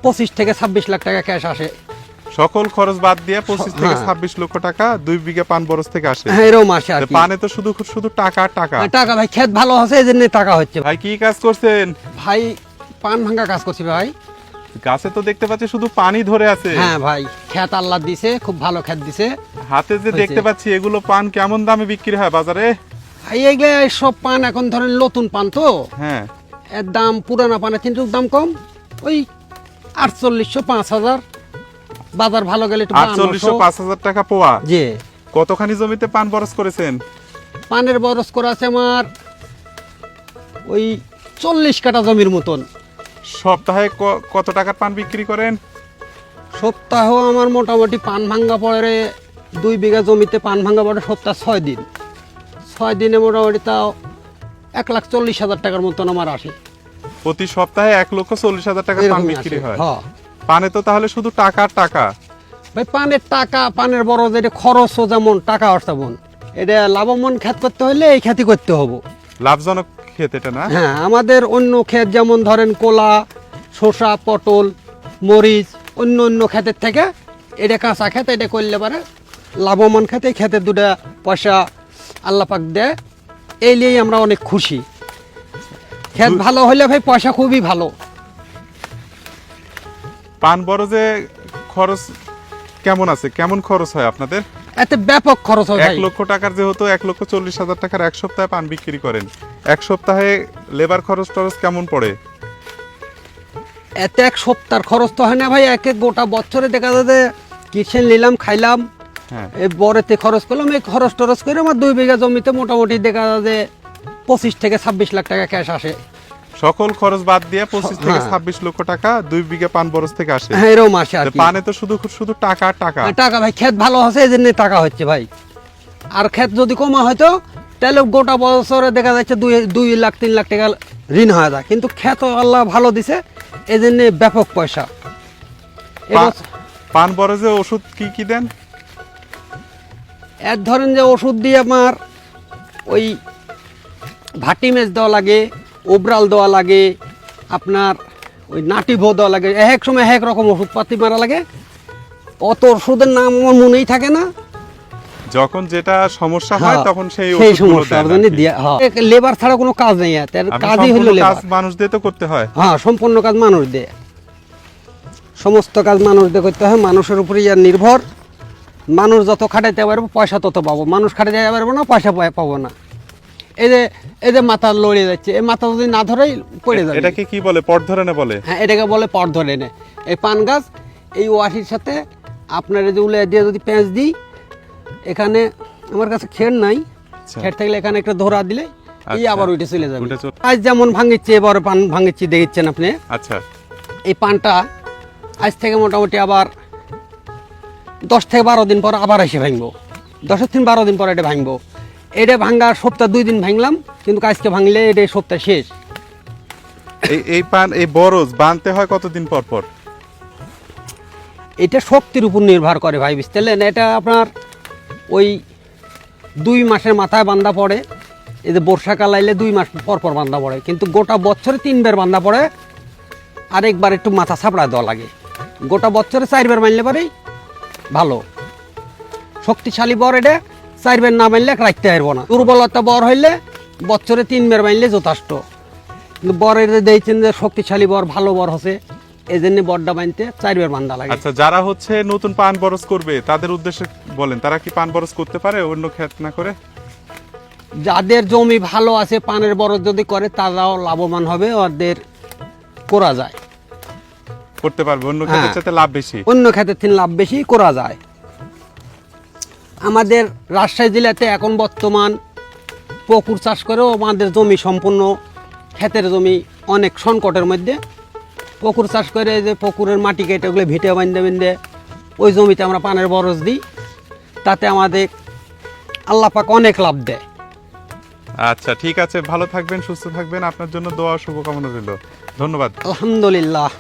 25 থেকে 26 লাখ টাকা ক্যাশ আসে। সকল খরচ বাদ দিয়ে 25 থেকে 26 লক্ষ টাকা 2 বিঘা পান বরজ থেকে আসে। হ্যাঁ, এরকম আসে আর কি। পানে তো শুধু শুধু টাকা টাকা। টাকা ভাই, ক্ষেত ভালো আছে এই জন্য টাকা হচ্ছে। ভাই কি কাজ করছেন? ভাই পান ভাঙা কাজ করছি ভাই। গাছে তো দেখতে পাচ্ছি শুধু পানি ধরে আছে। হ্যাঁ ভাই, ক্ষেত আল্লাহ দিছে, খুব ভালো ক্ষেত দিছে। হাতে যে দেখতে পাচ্ছি এগুলো পান কেমন দামে বিক্রি হয় বাজারে? ভাই এইগুলো সব পান এখন ধরেন নতুন পান তো, হ্যাঁ, এর দাম পুরানা পানের কিন্তু দাম কম, ওই 4800 5000। বাজার ভালো গেলে একটু 4800 5000 টাকা পোয়া। জি। কতখানি জমিতে পান বরজ করেছেন? পানের বরজ করা আছে আমার ওই 40 কাঠা জমির মতন। সপ্তাহে কত টাকার পান বিক্রি করেন? সপ্তাহ আমার মোটামুটি পান ভাঙ্গা পড়ে 2 বিঘা জমিতে পান ভাঙ্গা পড়ে সপ্তাহ 6 দিন। 6 দিনে মোটামুটি তাও 1,40,000 টাকার মতন আমার আসে। প্রতি সপ্তাহে 1,40,000 টাকার পান এরকমই বিক্রি আসে। হয়। হ্যাঁ পানে তো তাহলে শুধু টাকা টাকা। ভাই, পানের টাকা, পানের বড় যেটা খরচও যেমন, টাকা তেমন। এটা লাভবান ক্ষেত করতে হলে এই খ্যাতি করতে হবে। লাভজনক ক্ষেত এটা না? হ্যাঁ, আমাদের অন্য ক্ষেত যেমন ধরেন কলা, শসা, পটল, মরিচ, অন্য অন্য ক্ষেতের থেকে এটা কাঁচা ক্ষেত, এটা করলে পারে লাভবান ক্ষেতে। এই ক্ষেতের 2টা পয়সা আল্লাহ পাক দেয়, এই নিয়েই আমরা অনেক খুশি। ক্ষেত ভালো হলে ভাই পয়সা খুবই ভালো। পান বরজে খরচ কেমন আছে? কেমন খরচ হয় আপনাদের? এতে ব্যাপক খরচ হয় ভাই। 1 লক্ষ টাকার যেহেতু 1,40,000 টাকার এক সপ্তাহে পান বিক্রি করেন, এক সপ্তাহে লেবার খরচ টরচ কেমন পড়ে? এতে এক সপ্তাহের খরচ তো হয় না ভাই, এক এক গোটা বছরে দেখা যায় যে কিসেন নিলাম, খাইলাম, হ্যাঁ, এই বড়তে খরচ করলাম। এই খরচ টরচ করে আমার 2 বিঘা জমিতে মোটামুটি দেখা যায় যে 25 থেকে 26 লাখ টাকা ক্যাশ আসে। সকল খরচ বাদ দিয়ে 25 থেকে হ্যাঁ। 26 লক্ষ টাকা 2 বিঘা পান বরজ থেকে আসে। হ্যাঁ, এরকম আসে আর কি। পানে তো শুধু শুধু টাকা টাকা। টাকা ভাই, ক্ষেত ভালো আছে এই জন্য টাকা হচ্ছে ভাই। আর ক্ষেত যদি কমা হয়তো তাহলে গোটা বছরে দেখা যাচ্ছে 2 লাখ 3 লাখ টাকা ঋণ হয়ে যায়। কিন্তু ক্ষেত আল্লাহ ভালো দিছে এই জন্য ব্যাপক পয়সা। পান বরজে ওষুধ কি কি দেন? এক ধরেন যে ওষুধ দিয়ে আমার ওই ভাটিমেজ দেওয়া লাগে, ওবরাল দেওয়া লাগে, আপনার ওই নাটিভো দেওয়া লাগে। এক সময় এক রকম ওষুধপাতি মারা লাগে, অত ওষুধের নাম আমার মনেই থাকে না। যখন যেটা সমস্যা হয় হ্যাঁ, তখন সেই সেই ওষুধগুলো সমস্যার দেন জন্য আর কি। দিয়া। লেবার ছাড়া কোনো কাজ নেই, এর আপনি কাজই হলো সম্পূর্ণ কাজ লেবার। মানুষ দিয়ে তো করতে হয়। হ্যাঁ, সম্পূর্ণ কাজ মানুষ দিয়ে, সমস্ত কাজ মানুষ দিয়ে করতে হয়। মানুষের উপরে ইয়ার নির্ভর। মানুষ যত খাটাইতে পারবো পয়সা তত পাবো, মানুষ খাটাইতে পারবো না পয়সা পাবো না। এই যে মাথা লড়ে যাচ্ছে, এই মাথা যদি না ধরেই পড়ে যাবে। এটাকে কি বলে? পট ধরে না বলে? হ্যাঁ, এটাকে বলে পট ধরে নে। এই পান গাছ এই ওয়াশির সাথে আপনার এই যে উলে দিয়ে যদি পেঁচ দিই, এখানে আমার কাছে খের নাই, খের থাকলে এখানে একটা ধরা দিলে এই আবার উঠে চলে যাবে। আজ যেমন ভাঙিচ্ছে, এবারে পান ভাঙিচ্ছি দেখছেন আপনি। আচ্ছা, এই পানটা আজ থেকে মোটামুটি আবার 10 থেকে 12 দিন পর আবার এসে ভাঙবো। 10 থেকে 12 দিন পর এটা ভাঙবো। এটা ভাঙার সপ্তাহ 2 দিন ভাঙলাম, কিন্তু আজকে ভাঙলে এটা সপ্তাহ শেষ। এই পান এই বরজ বানতে হয় কতদিন পর পর? এটা শক্তির উপর নির্ভর করে ভাই, বুঝতেলেন? এটা আপনার ওই 2 মাসের মাথায় বান্ধা পড়ে। এই যে বর্ষাকাল আইলে 2 মাস পর পর বান্ধা পড়ে, কিন্তু গোটা বছরে 3 বার বান্ধা পড়ে। আরেকবার একটু মাথা ছাপড়া দেওয়া লাগে। গোটা বছরে 4 বার মানলে পারেই ভালো। শক্তিশালী বর এটা 4 বার না মানলে রাখতে পারবো না। দুর্বলতা বর হইলে বছরে 3 বার মানলে যথেষ্ট। কিন্তু বরের যে দেখছেন যে শক্তিশালী বর, ভালো বর হচ্ছে, এই জন্য বরটা বানতে 4 বার বান্ধা লাগে। আচ্ছা, যারা হচ্ছে নতুন পান বরজ করবে তাদের উদ্দেশ্যে বলেন, তারা কি পান বরজ করতে পারে অন্য ক্ষেত না করে? যাদের জমি ভালো আছে, পানের বরজ যদি করে তারাও লাভবান হবে, ওদের করা যায়, করতে পারবে। অন্য ক্ষেতের হ্যাঁ। চাইতে লাভ বেশি। অন্য ক্ষেত্রে থেকে লাভ বেশি করা যায়। আমাদের রাজশাহী জেলাতে এখন বর্তমান পুকুর চাষ করেও আমাদের জমি সম্পূর্ণ, ক্ষেতের জমি অনেক সংকটের মধ্যে। পুকুর চাষ করে যে পুকুরের মাটি কেটে ওগুলো ভিটে বেঁধে ওই জমিতে আমরা পানের বরজ দিই, তাতে আমাদের আল্লাহ পাক অনেক লাভ দেয়। আচ্ছা, ঠিক আছে, ভালো থাকবেন, সুস্থ থাকবেন। আপনার জন্য দোয়া ও শুভকামনা রইল। ধন্যবাদ। আলহামদুলিল্লাহ।